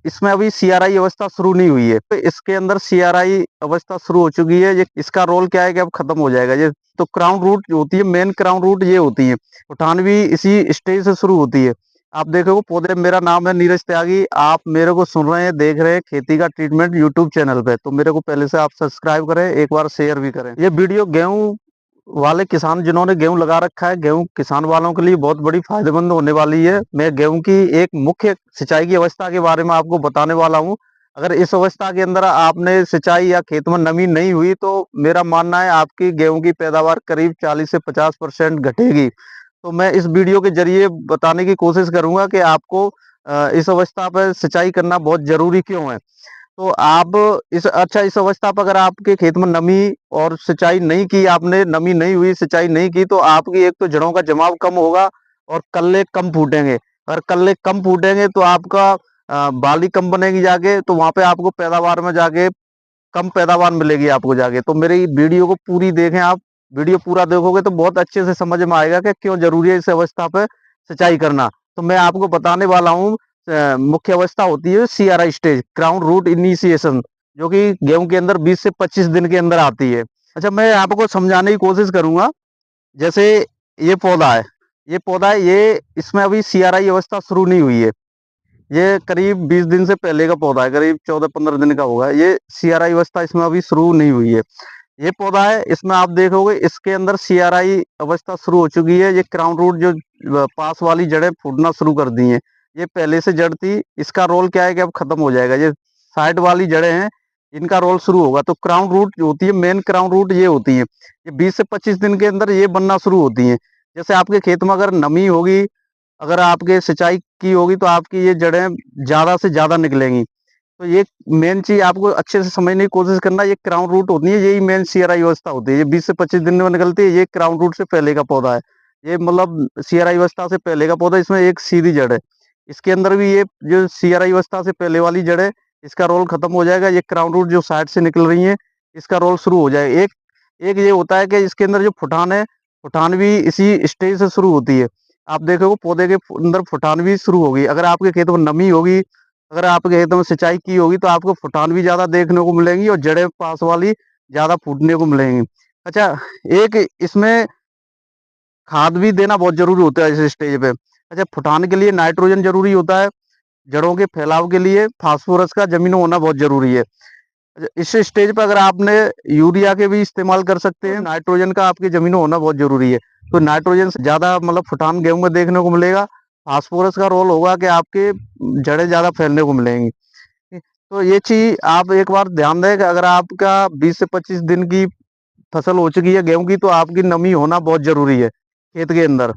इसमें अभी सीआरआई अवस्था शुरू नहीं हुई है, तो इसके अंदर सीआरआई अवस्था शुरू हो चुकी है। ये इसका रोल क्या है कि अब खत्म हो जाएगा ये। तो क्राउन रूट जो होती है, मेन क्राउन रूट ये होती है, उठान भी इसी स्टेज से शुरू होती है। आप देखोगे पौधे, मेरा नाम है नीरज त्यागी, आप मेरे को सुन रहे हैं, देख रहे हैं खेती का ट्रीटमेंट यूट्यूब चैनल पे। तो मेरे को पहले से आप सब्सक्राइब करें, एक बार शेयर भी करें। ये वीडियो गेहूं वाले किसान जिन्होंने गेहूं लगा रखा है, गेहूं किसान वालों के लिए बहुत बड़ी फायदेमंद होने वाली है। मैं गेहूं की एक मुख्य सिंचाई की अवस्था के बारे में आपको बताने वाला हूं। अगर इस अवस्था के अंदर आपने सिंचाई या खेत में नमी नहीं हुई तो मेरा मानना है आपकी गेहूं की पैदावार करीब 40 से 50% घटेगी। तो मैं इस वीडियो के जरिए बताने की कोशिश करूंगा कि आपको इस अवस्था पर सिंचाई करना बहुत जरूरी क्यों है। तो आप इस अवस्था पर अगर आपके खेत में नमी और सिंचाई नहीं की, आपने नमी नहीं हुई, सिंचाई नहीं की, तो आपकी एक तो जड़ों का जमाव कम होगा और कल्ले कम फूटेंगे। अगर कल्ले कम फूटेंगे तो आपका बाली कम बनेगी जाके, तो वहां पे आपको पैदावार में जाके कम पैदावार मिलेगी आपको जाके। तो मेरी वीडियो को पूरी देखें आप। वीडियो पूरा देखोगे तो बहुत अच्छे से समझ में आएगा कि क्यों जरूरी है इस अवस्था पे सिंचाई करना। तो मैं आपको बताने वाला हूँ। मुख्य अवस्था होती है CRI stage, crown root initiation, जो कि गेहूं के अंदर 20 से 25 दिन के अंदर आती है। अच्छा, मैं आपको समझाने की कोशिश करूंगा। जैसे ये पौधा है, ये इसमें अभी सीआरआई अवस्था शुरू नहीं हुई है। ये करीब 20 दिन से पहले का पौधा है, करीब 14-15 दिन का होगा। ये सीआरआई अवस्था इसमें अभी शुरू नहीं हुई है। ये पौधा है, इसमें आप देखोगे इसके अंदर सीआरआई अवस्था शुरू हो चुकी है। ये क्राउन रूट जो पास वाली जड़ें फूटना शुरू कर दी हैं, ये पहले से जड़ थी। इसका रोल क्या है कि अब खत्म हो जाएगा। ये साइड वाली जड़ें हैं, इनका रोल शुरू होगा। तो क्राउन रूट जो होती है, मेन क्राउन रूट ये होती है, ये 20 से 25 दिन के अंदर ये बनना शुरू होती हैं। जैसे आपके खेत में अगर नमी होगी, अगर आपके सिंचाई की होगी, तो आपकी ये जड़ें ज्यादा से ज्यादा निकलेंगी। तो ये मेन चीज आपको अच्छे से समझने की कोशिश करना। ये क्राउन रूट होती है, यही मेन सीआरआई अवस्था होती है। ये 20 से 25 दिन में निकलती है। ये क्राउन रूट से पहले का पौधा है। ये मतलब सीआरआई अवस्था से पहले का पौधा, इसमें एक सीधी जड़ है। इसके अंदर भी ये जो सीआरआई अवस्था से पहले वाली जड़ है, इसका रोल खत्म हो जाएगा। ये क्राउन रूट जो साइड से निकल रही है, इसका रोल शुरू हो जाएगा। एक एक ये होता है कि इसके अंदर जो फुटान है, फुटान भी इसी स्टेज से शुरू होती है। आप देखोगे पौधे के अंदर फुटान भी शुरू होगी। अगर आपके खेत में नमी होगी, अगर आपके खेत में सिंचाई की होगी, तो आपको फुटान भी ज्यादा देखने को मिलेंगी और जड़ें पास वाली ज्यादा फूटने को मिलेंगी। अच्छा, एक इसमें खाद भी देना बहुत जरूरी होता है इस स्टेज पे। अच्छा, फुटान के लिए नाइट्रोजन जरूरी होता है, जड़ों के फैलाव के लिए फास्फोरस का जमीन में होना बहुत जरूरी है। अच्छा, इस स्टेज पर अगर आपने यूरिया के भी इस्तेमाल कर सकते हैं, नाइट्रोजन का आपकी जमीन में होना बहुत जरूरी है। तो नाइट्रोजन से ज्यादा मतलब फुटान गेहूं में देखने को मिलेगा। फास्फोरस का रोल होगा कि आपके जड़ें ज्यादा फैलने को मिलेंगी। तो ये चीज आप एक बार ध्यान दें कि अगर आपका 20 से 25 दिन की फसल हो चुकी है गेहूं की, तो आपकी नमी होना बहुत जरूरी है खेत के अंदर।